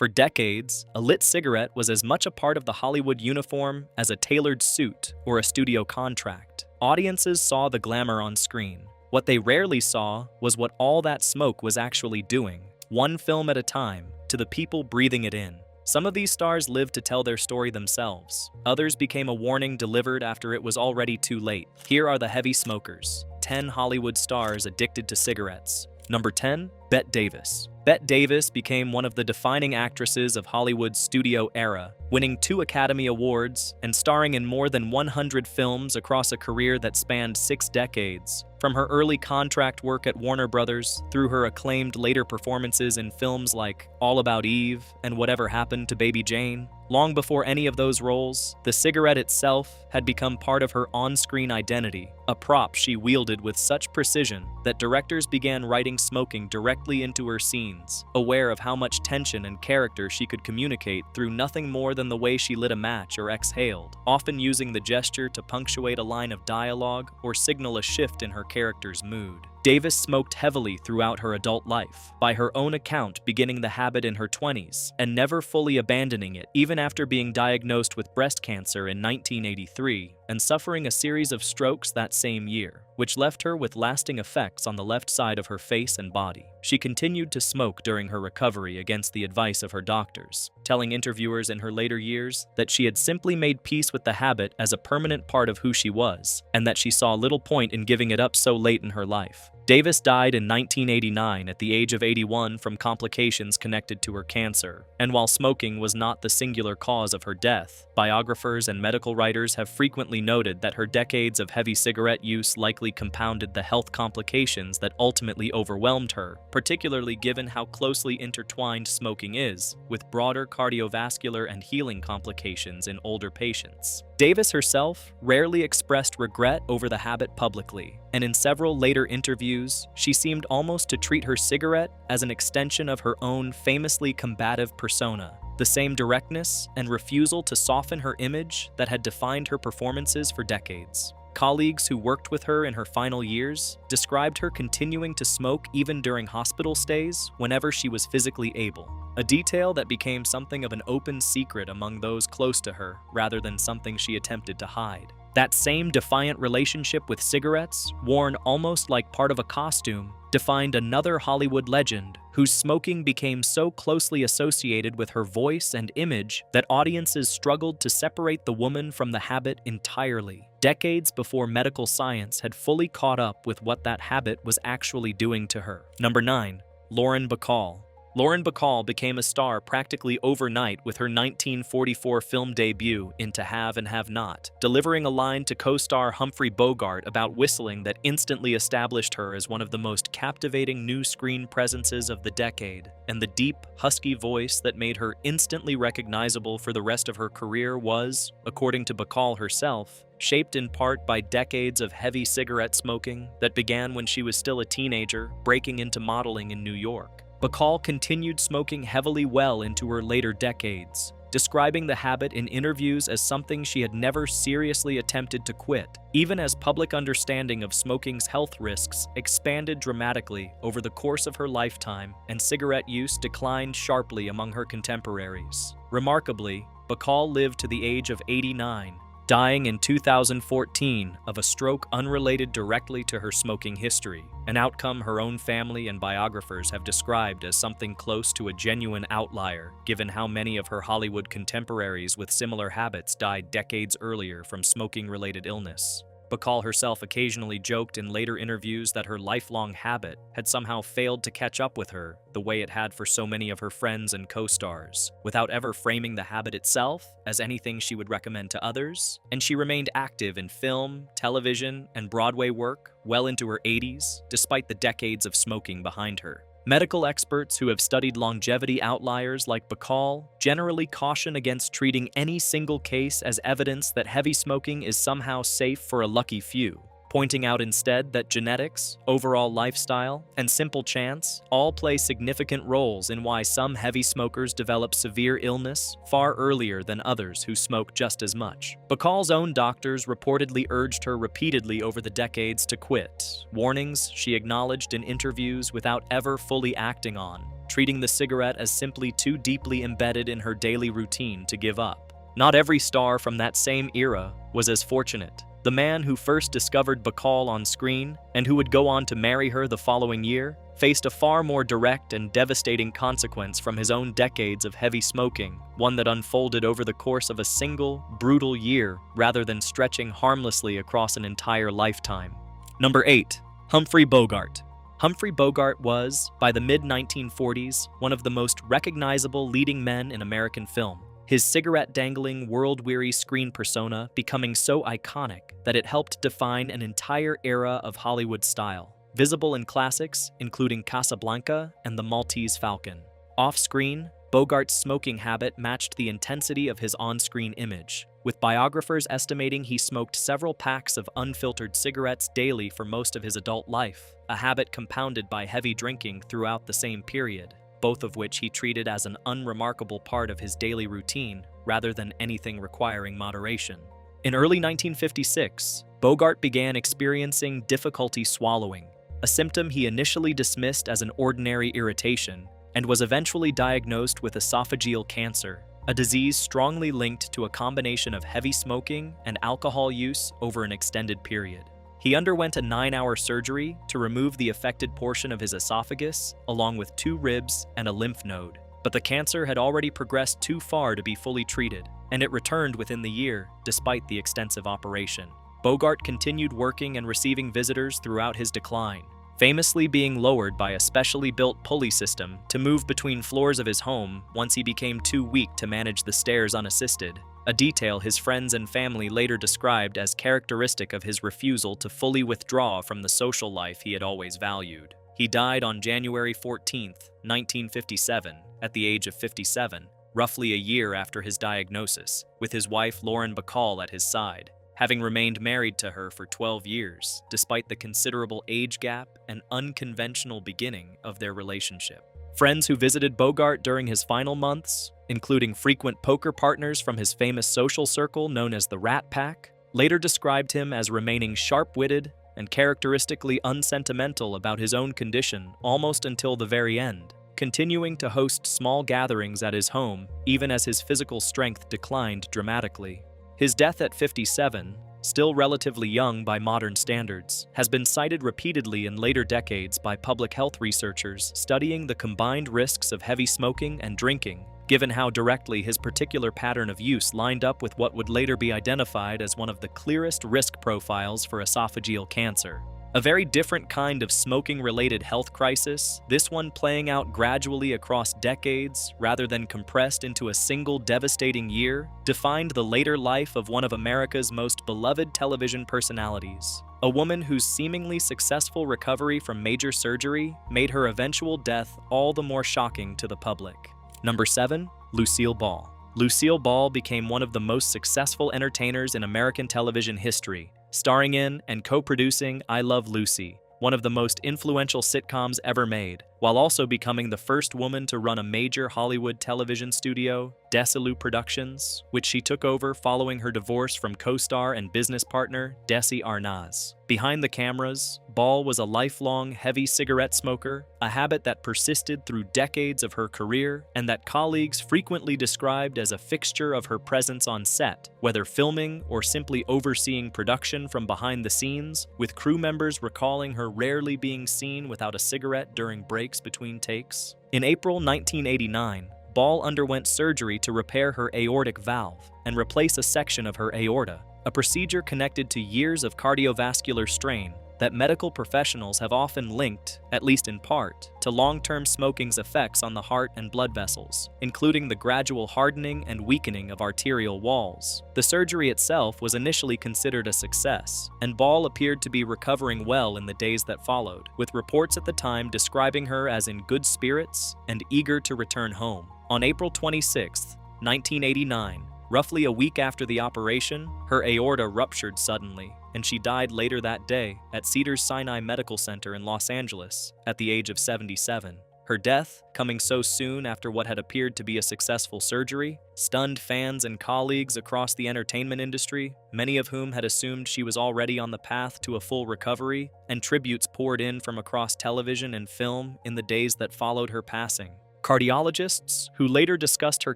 For decades, a lit cigarette was as much a part of the Hollywood uniform as a tailored suit or a studio contract. Audiences saw the glamour on screen. What they rarely saw was what all that smoke was actually doing, one film at a time, to the people breathing it in. Some of these stars lived to tell their story themselves. Others became a warning delivered after it was already too late. Here are the heavy smokers. 10 Hollywood stars addicted to cigarettes. Number 10, Bette Davis. Bette Davis became one of the defining actresses of Hollywood's studio era, winning 2 Academy Awards and starring in more than 100 films across a career that spanned 6 decades. From her early contract work at Warner Brothers through her acclaimed later performances in films like All About Eve and Whatever Happened to Baby Jane, long before any of those roles, the cigarette itself had become part of her on-screen identity, a prop she wielded with such precision that directors began writing smoking directly into her scenes, aware of how much tension and character she could communicate through nothing more than the way she lit a match or exhaled, often using the gesture to punctuate a line of dialogue or signal a shift in her character's mood. Davis smoked heavily throughout her adult life, by her own account beginning the habit in her 20s and never fully abandoning it even after being diagnosed with breast cancer in 1983 and suffering a series of strokes that same year, which left her with lasting effects on the left side of her face and body. She continued to smoke during her recovery against the advice of her doctors, telling interviewers in her later years that she had simply made peace with the habit as a permanent part of who she was, and that she saw little point in giving it up so late in her life. Davis died in 1989 at the age of 81 from complications connected to her cancer, and while smoking was not the singular cause of her death, biographers and medical writers have frequently noted that her decades of heavy cigarette use likely compounded the health complications that ultimately overwhelmed her, particularly given how closely intertwined smoking is with broader cardiovascular and healing complications in older patients. Davis herself rarely expressed regret over the habit publicly, and in several later interviews, she seemed almost to treat her cigarette as an extension of her own famously combative persona, the same directness and refusal to soften her image that had defined her performances for decades. Colleagues who worked with her in her final years described her continuing to smoke even during hospital stays whenever she was physically able, a detail that became something of an open secret among those close to her rather than something she attempted to hide. That same defiant relationship with cigarettes, worn almost like part of a costume, defined another Hollywood legend whose smoking became so closely associated with her voice and image that audiences struggled to separate the woman from the habit entirely, decades before medical science had fully caught up with what that habit was actually doing to her. Number 9. Lauren Bacall. Lauren Bacall became a star practically overnight with her 1944 film debut in To Have and Have Not, delivering a line to co-star Humphrey Bogart about whistling that instantly established her as one of the most captivating new screen presences of the decade, and the deep, husky voice that made her instantly recognizable for the rest of her career was, according to Bacall herself, shaped in part by decades of heavy cigarette smoking that began when she was still a teenager, breaking into modeling in New York. Bacall continued smoking heavily well into her later decades, describing the habit in interviews as something she had never seriously attempted to quit, even as public understanding of smoking's health risks expanded dramatically over the course of her lifetime and cigarette use declined sharply among her contemporaries. Remarkably, Bacall lived to the age of 89, dying in 2014 of a stroke unrelated directly to her smoking history, an outcome her own family and biographers have described as something close to a genuine outlier, given how many of her Hollywood contemporaries with similar habits died decades earlier from smoking-related illness. Bacall herself occasionally joked in later interviews that her lifelong habit had somehow failed to catch up with her the way it had for so many of her friends and co-stars, without ever framing the habit itself as anything she would recommend to others, and she remained active in film, television, and Broadway work well into her 80s, despite the decades of smoking behind her. Medical experts who have studied longevity outliers like Bacall generally caution against treating any single case as evidence that heavy smoking is somehow safe for a lucky few, pointing out instead that genetics, overall lifestyle, and simple chance all play significant roles in why some heavy smokers develop severe illness far earlier than others who smoke just as much. Bacall's own doctors reportedly urged her repeatedly over the decades to quit, warnings she acknowledged in interviews without ever fully acting on, treating the cigarette as simply too deeply embedded in her daily routine to give up. Not every star from that same era was as fortunate. The man who first discovered Bacall on screen, and who would go on to marry her the following year, faced a far more direct and devastating consequence from his own decades of heavy smoking, one that unfolded over the course of a single, brutal year rather than stretching harmlessly across an entire lifetime. Number 8. Humphrey Bogart. Humphrey Bogart was, by the mid-1940s, one of the most recognizable leading men in American film. His cigarette-dangling, world-weary screen persona becoming so iconic that it helped define an entire era of Hollywood style, visible in classics including Casablanca and The Maltese Falcon. Off-screen, Bogart's smoking habit matched the intensity of his on-screen image, with biographers estimating he smoked several packs of unfiltered cigarettes daily for most of his adult life, a habit compounded by heavy drinking throughout the same period, both of which he treated as an unremarkable part of his daily routine rather than anything requiring moderation. In early 1956, Bogart began experiencing difficulty swallowing, a symptom he initially dismissed as an ordinary irritation, and was eventually diagnosed with esophageal cancer, a disease strongly linked to a combination of heavy smoking and alcohol use over an extended period. He underwent a 9-hour surgery to remove the affected portion of his esophagus, along with 2 ribs and a lymph node. But the cancer had already progressed too far to be fully treated, and it returned within the year, despite the extensive operation. Bogart continued working and receiving visitors throughout his decline, famously being lowered by a specially built pulley system to move between floors of his home once he became too weak to manage the stairs unassisted, a detail his friends and family later described as characteristic of his refusal to fully withdraw from the social life he had always valued. He died on January 14, 1957, at the age of 57, roughly a year after his diagnosis, with his wife Lauren Bacall at his side, having remained married to her for 12 years, despite the considerable age gap and unconventional beginning of their relationship. Friends who visited Bogart during his final months, including frequent poker partners from his famous social circle known as the Rat Pack, later described him as remaining sharp-witted and characteristically unsentimental about his own condition almost until the very end, continuing to host small gatherings at his home even as his physical strength declined dramatically. His death at 57, still relatively young by modern standards, has been cited repeatedly in later decades by public health researchers studying the combined risks of heavy smoking and drinking, given how directly his particular pattern of use lined up with what would later be identified as one of the clearest risk profiles for esophageal cancer. A very different kind of smoking-related health crisis, this one playing out gradually across decades rather than compressed into a single devastating year, defined the later life of one of America's most beloved television personalities, a woman whose seemingly successful recovery from major surgery made her eventual death all the more shocking to the public. Number 7. Lucille Ball. Lucille Ball became one of the most successful entertainers in American television history, starring in and co-producing I Love Lucy, one of the most influential sitcoms ever made, while also becoming the first woman to run a major Hollywood television studio, Desilu Productions, which she took over following her divorce from co-star and business partner Desi Arnaz. Behind the cameras, Ball was a lifelong heavy cigarette smoker, a habit that persisted through decades of her career and that colleagues frequently described as a fixture of her presence on set, whether filming or simply overseeing production from behind the scenes, with crew members recalling her rarely being seen without a cigarette during breaks between takes. In April 1989, Ball underwent surgery to repair her aortic valve and replace a section of her aorta, a procedure connected to years of cardiovascular strain that medical professionals have often linked, at least in part, to long-term smoking's effects on the heart and blood vessels, including the gradual hardening and weakening of arterial walls. The surgery itself was initially considered a success, and Ball appeared to be recovering well in the days that followed, with reports at the time describing her as in good spirits and eager to return home. On April 26, 1989, roughly a week after the operation, her aorta ruptured suddenly, and she died later that day at Cedars-Sinai Medical Center in Los Angeles at the age of 77. Her death, coming so soon after what had appeared to be a successful surgery, stunned fans and colleagues across the entertainment industry, many of whom had assumed she was already on the path to a full recovery, and tributes poured in from across television and film in the days that followed her passing. Cardiologists, who later discussed her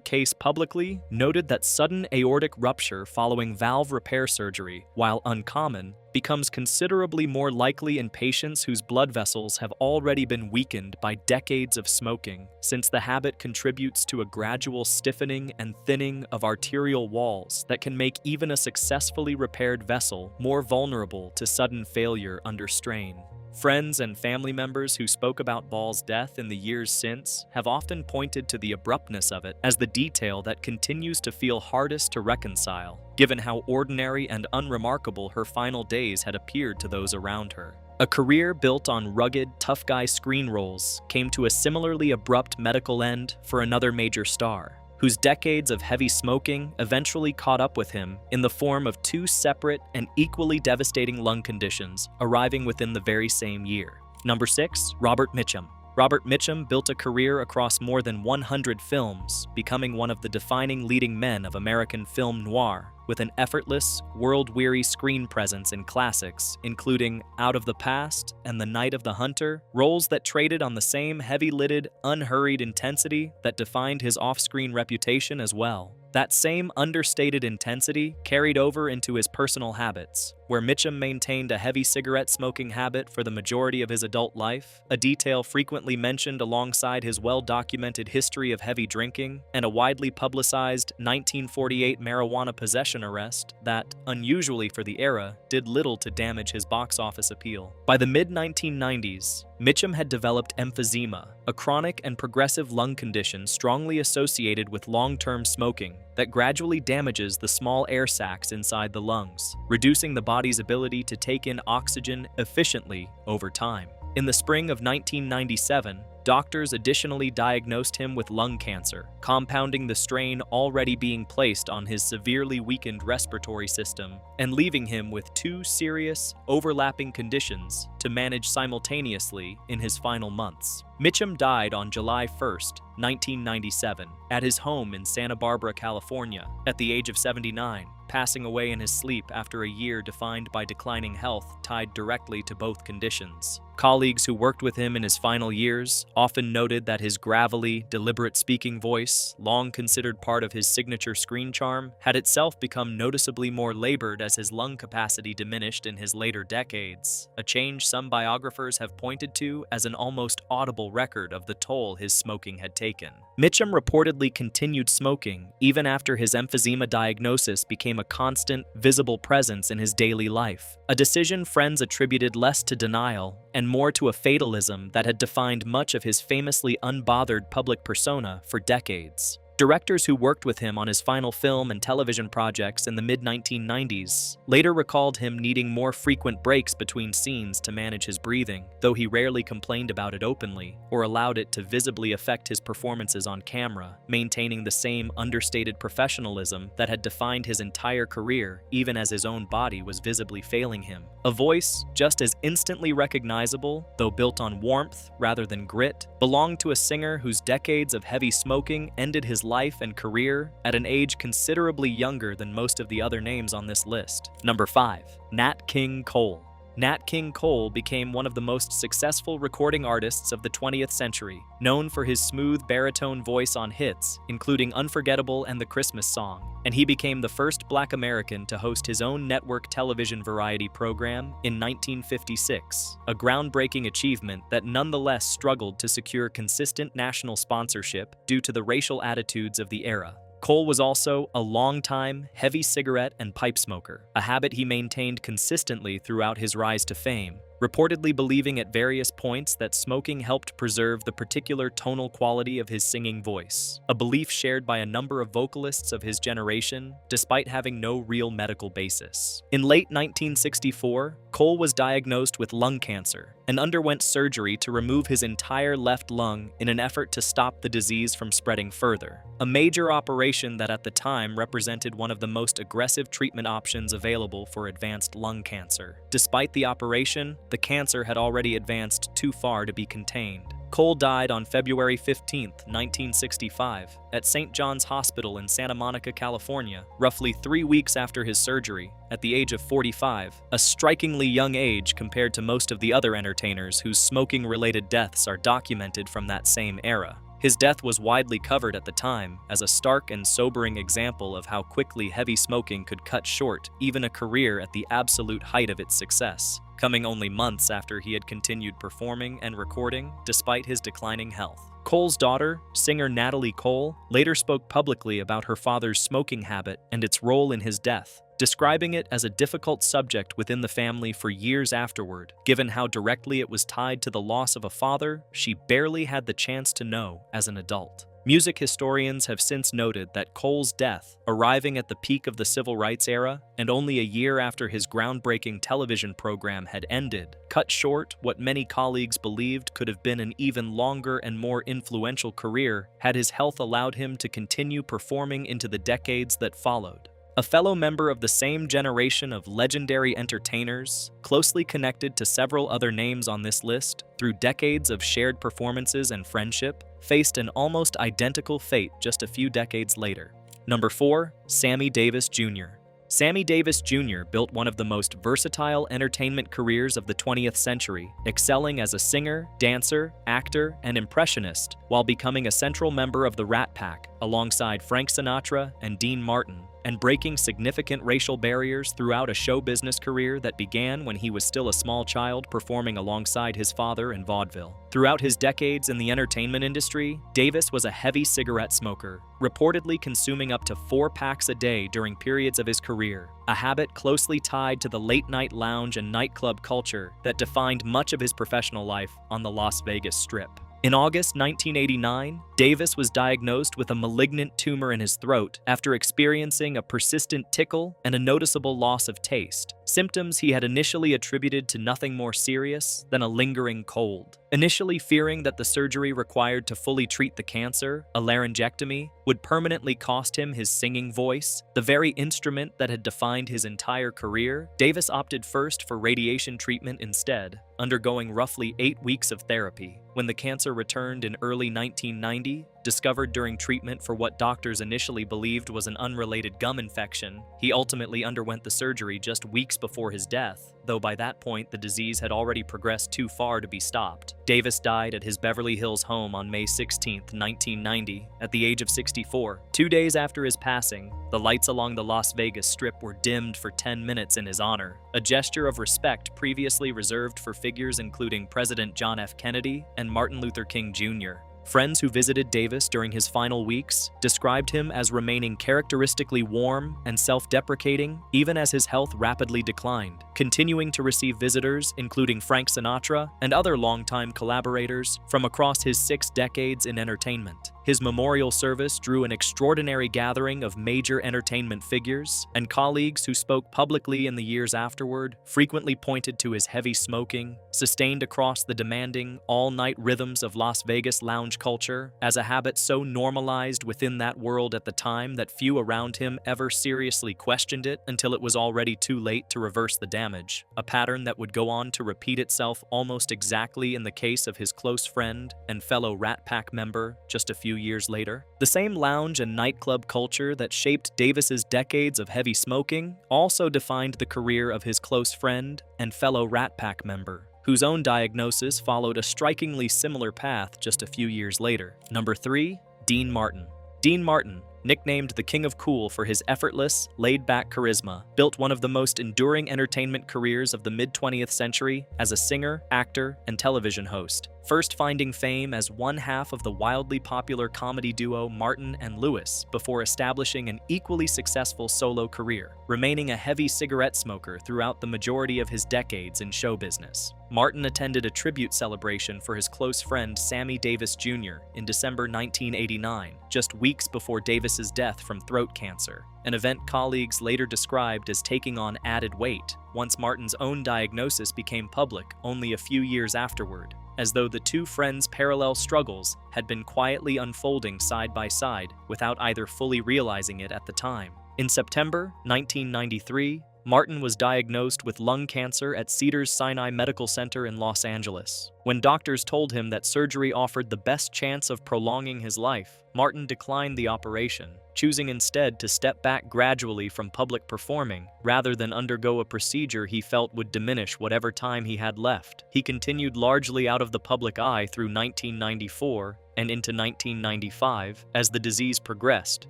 case publicly, noted that sudden aortic rupture following valve repair surgery, while uncommon, becomes considerably more likely in patients whose blood vessels have already been weakened by decades of smoking, since the habit contributes to a gradual stiffening and thinning of arterial walls that can make even a successfully repaired vessel more vulnerable to sudden failure under strain. Friends and family members who spoke about Ball's death in the years since have often pointed to the abruptness of it as the detail that continues to feel hardest to reconcile, given how ordinary and unremarkable her final days had appeared to those around her. A career built on rugged, tough guy screen roles came to a similarly abrupt medical end for another major star, whose decades of heavy smoking eventually caught up with him in the form of two separate and equally devastating lung conditions arriving within the very same year. Number 6, Robert Mitchum. Robert Mitchum built a career across more than 100 films, becoming one of the defining leading men of American film noir, with an effortless, world-weary screen presence in classics, including Out of the Past and The Night of the Hunter, roles that traded on the same heavy-lidded, unhurried intensity that defined his off-screen reputation as well. That same understated intensity carried over into his personal habits, where Mitchum maintained a heavy cigarette smoking habit for the majority of his adult life, a detail frequently mentioned alongside his well-documented history of heavy drinking, and a widely publicized 1948 marijuana possession arrest that, unusually for the era, did little to damage his box office appeal. By the mid-1990s, Mitchum had developed emphysema, a chronic and progressive lung condition strongly associated with long-term smoking that gradually damages the small air sacs inside the lungs, reducing the body's ability to take in oxygen efficiently over time. In the spring of 1997, doctors additionally diagnosed him with lung cancer, compounding the strain already being placed on his severely weakened respiratory system and leaving him with two serious, overlapping conditions to manage simultaneously in his final months. Mitchum died on July 1, 1997, at his home in Santa Barbara, California, at the age of 79, passing away in his sleep after a year defined by declining health tied directly to both conditions. Colleagues who worked with him in his final years often noted that his gravelly, deliberate speaking voice, long considered part of his signature screen charm, had itself become noticeably more labored as his lung capacity diminished in his later decades, a change some biographers have pointed to as an almost audible record of the toll his smoking had taken. Mitchum reportedly continued smoking even after his emphysema diagnosis became a constant, visible presence in his daily life, a decision friends attributed less to denial and more to a fatalism that had defined much of his famously unbothered public persona for decades. Directors who worked with him on his final film and television projects in the mid-1990s later recalled him needing more frequent breaks between scenes to manage his breathing, though he rarely complained about it openly or allowed it to visibly affect his performances on camera, maintaining the same understated professionalism that had defined his entire career even as his own body was visibly failing him. A voice just as instantly recognizable, though built on warmth rather than grit, belonged to a singer whose decades of heavy smoking ended his life and career at an age considerably younger than most of the other names on this list. Number 5. Nat King Cole. Nat King Cole became one of the most successful recording artists of the 20th century, known for his smooth baritone voice on hits, including Unforgettable and The Christmas Song, and he became the first Black American to host his own network television variety program in 1956, a groundbreaking achievement that nonetheless struggled to secure consistent national sponsorship due to the racial attitudes of the era. Cole was also a long-time, heavy cigarette and pipe smoker, a habit he maintained consistently throughout his rise to fame, reportedly believing at various points that smoking helped preserve the particular tonal quality of his singing voice, a belief shared by a number of vocalists of his generation, despite having no real medical basis. In late 1964, Cole was diagnosed with lung cancer and underwent surgery to remove his entire left lung in an effort to stop the disease from spreading further, a major operation that at the time represented one of the most aggressive treatment options available for advanced lung cancer. Despite the operation, the cancer had already advanced too far to be contained. Cole died on February 15, 1965, at St. John's Hospital in Santa Monica, California, roughly 3 weeks after his surgery, at the age of 45, a strikingly young age compared to most of the other entertainers whose smoking-related deaths are documented from that same era. His death was widely covered at the time as a stark and sobering example of how quickly heavy smoking could cut short even a career at the absolute height of its success, coming only months after he had continued performing and recording despite his declining health. Cole's daughter, singer Nat Cole, later spoke publicly about her father's smoking habit and its role in his death, describing it as a difficult subject within the family for years afterward. Given how directly it was tied to the loss of a father she barely had the chance to know as an adult. Music historians have since noted that Cole's death, arriving at the peak of the civil rights era and only a year after his groundbreaking television program had ended, cut short what many colleagues believed could have been an even longer and more influential career had his health allowed him to continue performing into the decades that followed. A fellow member of the same generation of legendary entertainers, closely connected to several other names on this list through decades of shared performances and friendship, faced an almost identical fate just a few decades later. Number 4. Sammy Davis Jr. Sammy Davis Jr. built one of the most versatile entertainment careers of the 20th century, excelling as a singer, dancer, actor, and impressionist, while becoming a central member of the Rat Pack alongside Frank Sinatra and Dean Martin, and breaking significant racial barriers throughout a show business career that began when he was still a small child performing alongside his father in vaudeville. Throughout his decades in the entertainment industry, Davis was a heavy cigarette smoker, reportedly consuming up to 4 packs a day during periods of his career, a habit closely tied to the late-night lounge and nightclub culture that defined much of his professional life on the Las Vegas Strip. In August 1989, Davis was diagnosed with a malignant tumor in his throat after experiencing a persistent tickle and a noticeable loss of taste, symptoms he had initially attributed to nothing more serious than a lingering cold. Initially fearing that the surgery required to fully treat the cancer, a laryngectomy, would permanently cost him his singing voice, the very instrument that had defined his entire career, Davis opted first for radiation treatment instead, undergoing roughly 8 weeks of therapy. When the cancer returned in early 1990, discovered during treatment for what doctors initially believed was an unrelated gum infection, he ultimately underwent the surgery just weeks before his death, though by that point the disease had already progressed too far to be stopped. Davis died at his Beverly Hills home on May 16, 1990, at the age of 64. 2 days after his passing, the lights along the Las Vegas Strip were dimmed for 10 minutes in his honor, a gesture of respect previously reserved for figures including President John F. Kennedy and Martin Luther King Jr. Friends who visited Davis during his final weeks described him as remaining characteristically warm and self-deprecating even as his health rapidly declined, continuing to receive visitors including Frank Sinatra and other longtime collaborators from across his 6 decades in entertainment. His memorial service drew an extraordinary gathering of major entertainment figures, and colleagues who spoke publicly in the years afterward frequently pointed to his heavy smoking, sustained across the demanding, all-night rhythms of Las Vegas lounge culture, as a habit so normalized within that world at the time that few around him ever seriously questioned it until it was already too late to reverse the damage, a pattern that would go on to repeat itself almost exactly in the case of his close friend and fellow Rat Pack member just a few years later. The same lounge and nightclub culture that shaped Davis's decades of heavy smoking also defined the career of his close friend and fellow Rat Pack member, whose own diagnosis followed a strikingly similar path just a few years later. Number 3. Dean Martin. Dean Martin, nicknamed the King of Cool for his effortless, laid-back charisma, built one of the most enduring entertainment careers of the mid-20th century as a singer, actor, and television host, first finding fame as one half of the wildly popular comedy duo Martin and Lewis before establishing an equally successful solo career, remaining a heavy cigarette smoker throughout the majority of his decades in show business. Martin attended a tribute celebration for his close friend Sammy Davis Jr. in December 1989, just weeks before Davis's death from throat cancer, an event colleagues later described as taking on added weight once Martin's own diagnosis became public only a few years afterward, as though the two friends' parallel struggles had been quietly unfolding side by side without either fully realizing it at the time. In September 1993, Martin was diagnosed with lung cancer at Cedars-Sinai Medical Center in Los Angeles. When doctors told him that surgery offered the best chance of prolonging his life, Martin declined the operation, choosing instead to step back gradually from public performing rather than undergo a procedure he felt would diminish whatever time he had left. He continued largely out of the public eye through 1994, and into 1995 as the disease progressed,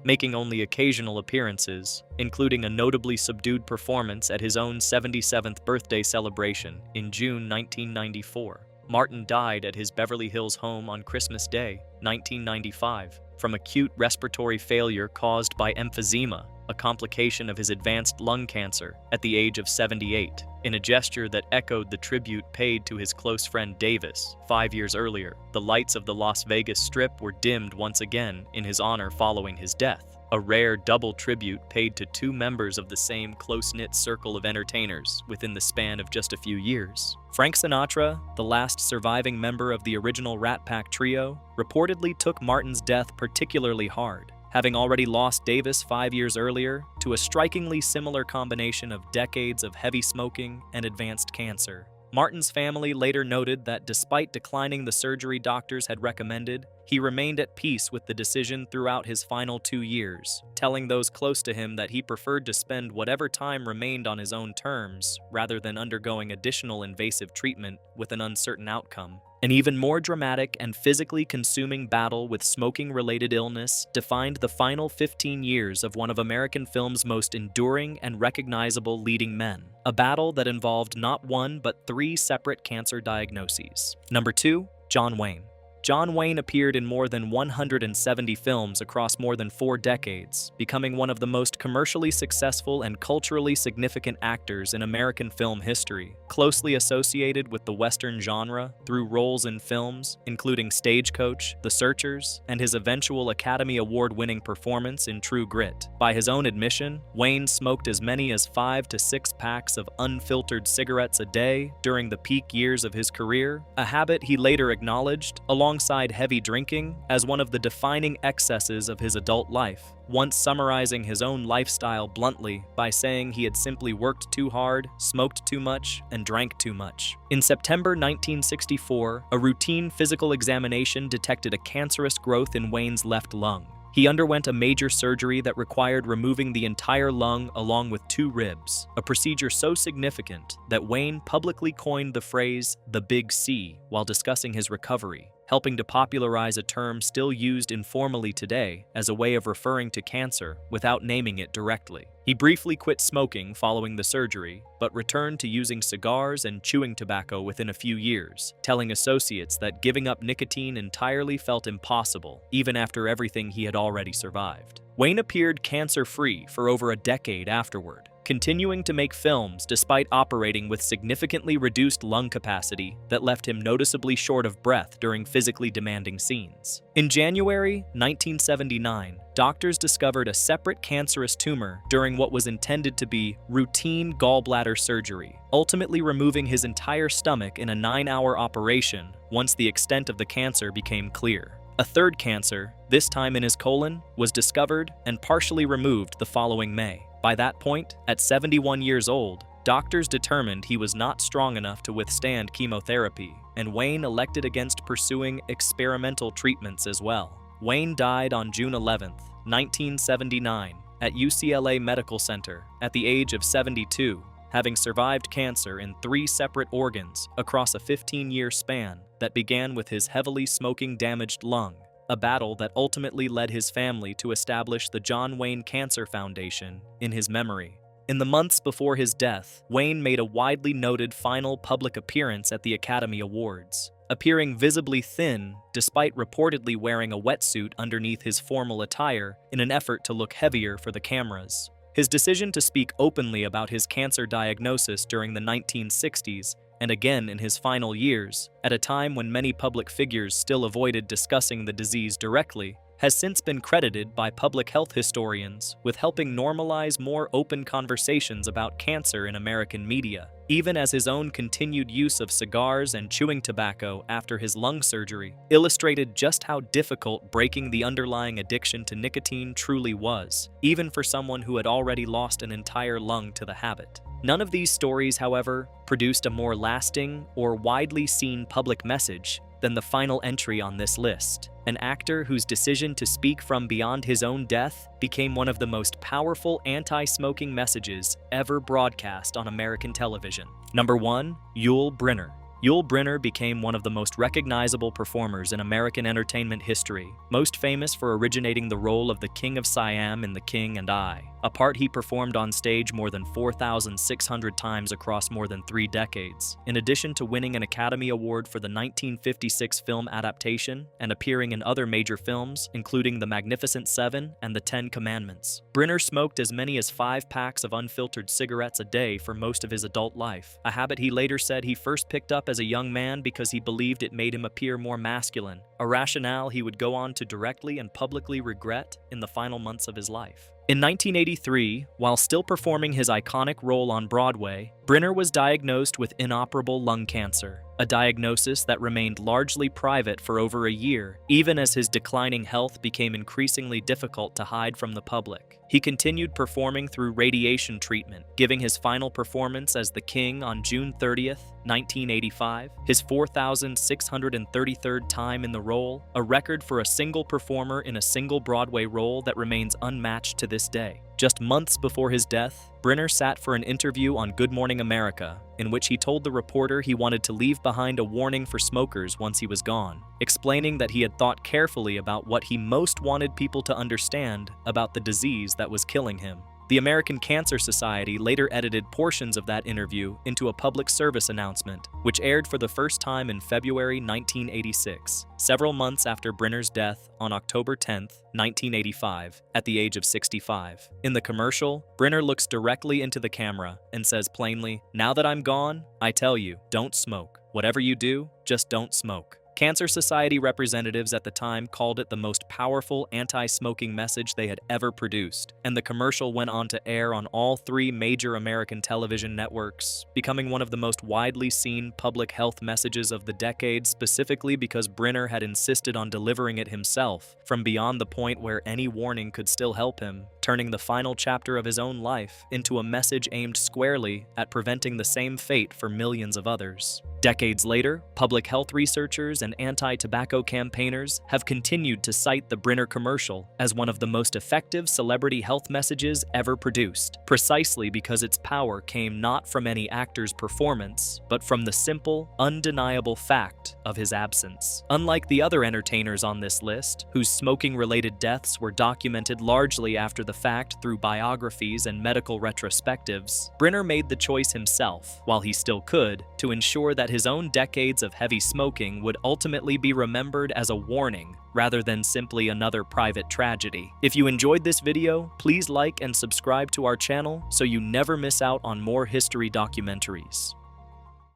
making only occasional appearances, including a notably subdued performance at his own 77th birthday celebration in June 1994. Martin died at his Beverly Hills home on Christmas Day, 1995, from acute respiratory failure caused by emphysema, a complication of his advanced lung cancer, at the age of 78, in a gesture that echoed the tribute paid to his close friend Davis 5 years earlier. The lights of the Las Vegas Strip were dimmed once again in his honor following his death, a rare double tribute paid to two members of the same close-knit circle of entertainers within the span of just a few years. Frank Sinatra, the last surviving member of the original Rat Pack trio, reportedly took Martin's death particularly hard, having already lost Davis 5 years earlier to a strikingly similar combination of decades of heavy smoking and advanced cancer. Martin's family later noted that despite declining the surgery doctors had recommended, he remained at peace with the decision throughout his final 2 years, telling those close to him that he preferred to spend whatever time remained on his own terms rather than undergoing additional invasive treatment with an uncertain outcome. An even more dramatic and physically consuming battle with smoking-related illness defined the final 15 years of one of American film's most enduring and recognizable leading men, a battle that involved not one but 3 separate cancer diagnoses. Number 2, John Wayne. John Wayne appeared in more than 170 films across more than 4 decades, becoming one of the most commercially successful and culturally significant actors in American film history, closely associated with the Western genre through roles in films including Stagecoach, The Searchers, and his eventual Academy Award-winning performance in True Grit. By his own admission, Wayne smoked as many as 5 to 6 packs of unfiltered cigarettes a day during the peak years of his career, a habit he later acknowledged, alongside heavy drinking, as one of the defining excesses of his adult life, once summarizing his own lifestyle bluntly by saying he had simply worked too hard, smoked too much, and drank too much. In September 1964, a routine physical examination detected a cancerous growth in Wayne's left lung. He underwent a major surgery that required removing the entire lung along with 2 ribs, a procedure so significant that Wayne publicly coined the phrase, "the Big C," while discussing his recovery, helping to popularize a term still used informally today as a way of referring to cancer without naming it directly. He briefly quit smoking following the surgery, but returned to using cigars and chewing tobacco within a few years, telling associates that giving up nicotine entirely felt impossible, even after everything he had already survived. Wayne appeared cancer-free for over a decade afterward, continuing to make films despite operating with significantly reduced lung capacity that left him noticeably short of breath during physically demanding scenes. In January 1979, doctors discovered a separate cancerous tumor during what was intended to be routine gallbladder surgery, ultimately removing his entire stomach in a 9-hour operation once the extent of the cancer became clear. A third cancer, this time in his colon, was discovered and partially removed the following May. By that point, at 71 years old, doctors determined he was not strong enough to withstand chemotherapy, and Wayne elected against pursuing experimental treatments as well. Wayne died on June 11, 1979, at UCLA Medical Center at the age of 72, having survived cancer in 3 separate organs across a 15-year span that began with his heavily smoking-damaged lung, a battle that ultimately led his family to establish the John Wayne Cancer Foundation in his memory. In the months before his death, Wayne made a widely noted final public appearance at the Academy Awards, appearing visibly thin despite reportedly wearing a wetsuit underneath his formal attire in an effort to look heavier for the cameras. His decision to speak openly about his cancer diagnosis during the 1960s and again in his final years, at a time when many public figures still avoided discussing the disease directly, has since been credited by public health historians with helping normalize more open conversations about cancer in American media, even as his own continued use of cigars and chewing tobacco after his lung surgery illustrated just how difficult breaking the underlying addiction to nicotine truly was, even for someone who had already lost an entire lung to the habit. None of these stories, however, produced a more lasting or widely seen public message than the final entry on this list, an actor whose decision to speak from beyond his own death became one of the most powerful anti-smoking messages ever broadcast on American television. Number 1, Yul Brynner. Yul Brynner became one of the most recognizable performers in American entertainment history, most famous for originating the role of the King of Siam in The King and I, a part he performed on stage more than 4,600 times across more than 3 decades. In addition to winning an Academy Award for the 1956 film adaptation and appearing in other major films, including The Magnificent Seven and The Ten Commandments, Brynner smoked as many as 5 packs of unfiltered cigarettes a day for most of his adult life, a habit he later said he first picked up as a young man because he believed it made him appear more masculine, a rationale he would go on to directly and publicly regret in the final months of his life. In 1983, while still performing his iconic role on Broadway, Brynner was diagnosed with inoperable lung cancer, a diagnosis that remained largely private for over a year, even as his declining health became increasingly difficult to hide from the public. He continued performing through radiation treatment, giving his final performance as the King on June 30th, 1985, his 4,633rd time in the role, a record for a single performer in a single Broadway role that remains unmatched to this day. Just months before his death, Brynner sat for an interview on Good Morning America, in which he told the reporter he wanted to leave behind a warning for smokers once he was gone, explaining that he had thought carefully about what he most wanted people to understand about the disease that was killing him. The American Cancer Society later edited portions of that interview into a public service announcement, which aired for the first time in February 1986, several months after Brynner's death on October 10, 1985, at the age of 65. In the commercial, Brynner looks directly into the camera and says plainly, "Now that I'm gone, I tell you, don't smoke. Whatever you do, just don't smoke." Cancer Society representatives at the time called it the most powerful anti-smoking message they had ever produced, and the commercial went on to air on all 3 major American television networks, becoming one of the most widely seen public health messages of the decade, specifically because Brynner had insisted on delivering it himself, from beyond the point where any warning could still help him, turning the final chapter of his own life into a message aimed squarely at preventing the same fate for millions of others. Decades later, public health researchers and anti-tobacco campaigners have continued to cite the Brynner commercial as one of the most effective celebrity health messages ever produced, precisely because its power came not from any actor's performance, but from the simple, undeniable fact of his absence. Unlike the other entertainers on this list, whose smoking-related deaths were documented largely after the fact through biographies and medical retrospectives, Brynner made the choice himself, while he still could, to ensure that his own decades of heavy smoking would ultimately be remembered as a warning rather than simply another private tragedy. If you enjoyed this video, please like and subscribe to our channel so you never miss out on more history documentaries.